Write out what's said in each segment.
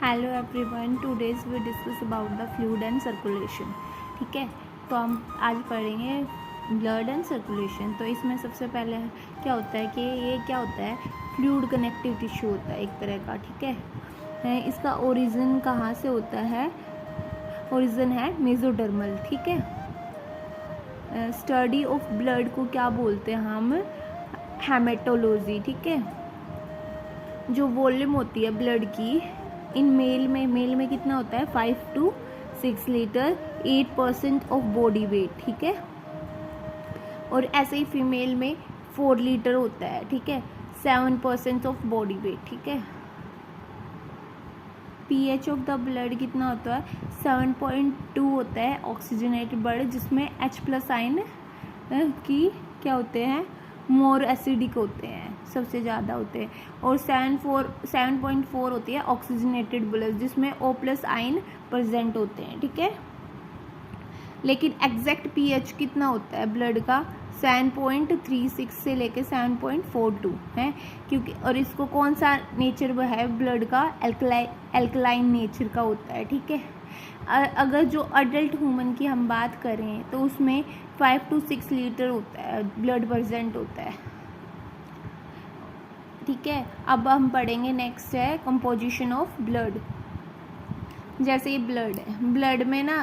Hello everyone, today's we discuss about the fluid and circulation. ठीक है, तो हम आज पढ़ेंगे ब्लड एंड सर्कुलेशन। तो इसमें सबसे पहले क्या होता है कि ये क्या होता है, फ्लूइड कनेक्टिव टिश्यू होता है एक तरह का। ठीक है, इसका ओरिजिन कहाँ से होता है? ओरिजिन है मेसोडर्मल। ठीक है, स्टडी ऑफ ब्लड को क्या बोलते हैं हम? हेमेटोलॉजी। ठीक है, जो वॉल्यूम होती है ब्लड की इन मेल में कितना होता है? 5 to 6 litre, 8% of body weight. ठीक है, और ऐसे ही फीमेल में 4 लीटर होता है। ठीक है, 7% ऑफ बॉडी वेट। ठीक है, pH ऑफ द ब्लड कितना होता है? 7.2 होता है ऑक्सीजनेटेड ब्लड, जिसमें H+ आयन की क्या होते हैं? मोर एसिडिक होते हैं, सबसे ज़्यादा होते हैं। और 7.4 होती है ऑक्सीजनेटेड ब्लड, जिसमें O+ आयन प्रेजेंट होते हैं। ठीक है, लेकिन एग्जैक्ट pH कितना होता है ब्लड का? 7.36 से लेके 7.42 है, क्योंकि और इसको कौन सा नेचर वो है ब्लड का? एल्कलाइन नेचर का होता है। ठीक है, अगर जो अडल्ट ह्यूमन की हम बात करें तो उसमें 5 to 6 लीटर होता है ब्लड प्रेजेंट होता है। ठीक है, अब हम पढ़ेंगे नेक्स्ट है कंपोजिशन ऑफ ब्लड। जैसे ये ब्लड है, ब्लड में ना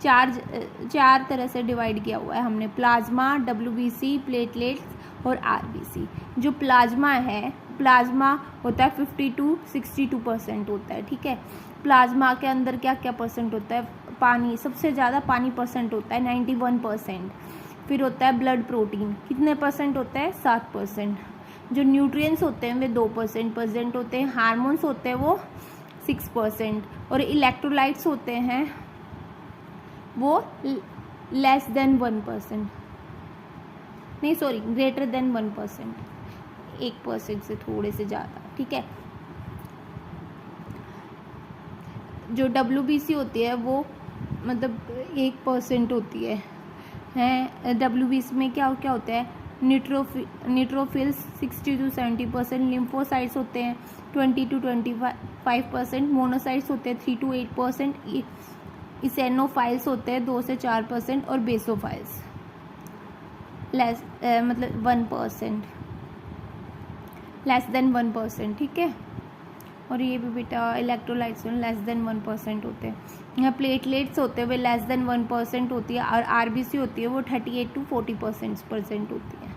चार तरह से डिवाइड किया हुआ है हमने: प्लाज्मा, WBC, प्लेटलेट्स और RBC। जो प्लाज्मा है, प्लाज्मा होता है 50 to 62% होता है। ठीक है, प्लाज्मा के अंदर क्या क्या परसेंट होता है? पानी, सबसे ज़्यादा पानी परसेंट होता है 91%। फिर होता है ब्लड प्रोटीन, कितने परसेंट होता है? 7%। जो न्यूट्रिएंट्स होते हैं वे 2% प्रेजेंट होते हैं। हार्मोन्स होते हैं वो 6%, और इलेक्ट्रोलाइट्स होते हैं वो लेस देन 1%, नहीं सॉरी, ग्रेटर देन 1%, 1% से थोड़े से ज़्यादा। ठीक है, जो WBC होती है वो मतलब 1% होती है। WBC में क्या क्या होता है? न्यूट्रोफिल्स 60 to 70%, लिम्फोसाइट्स होते हैं 20 to 25%, मोनोसाइट्स होते हैं 3 to 8%, इसेनोफाइल्स होते हैं 2 से 4%, और बेसोफाइल्स लेस 1%, लेस देन 1%। ठीक है, और ये भी बेटा इलेक्ट्रोलाइट्स लेस देन 1% होते हैं। यहाँ प्लेटलेट्स होते हैं वे लेस देन 1% होती है, और RBC होती है वो 38 to 40% प्रेजेंट होती है।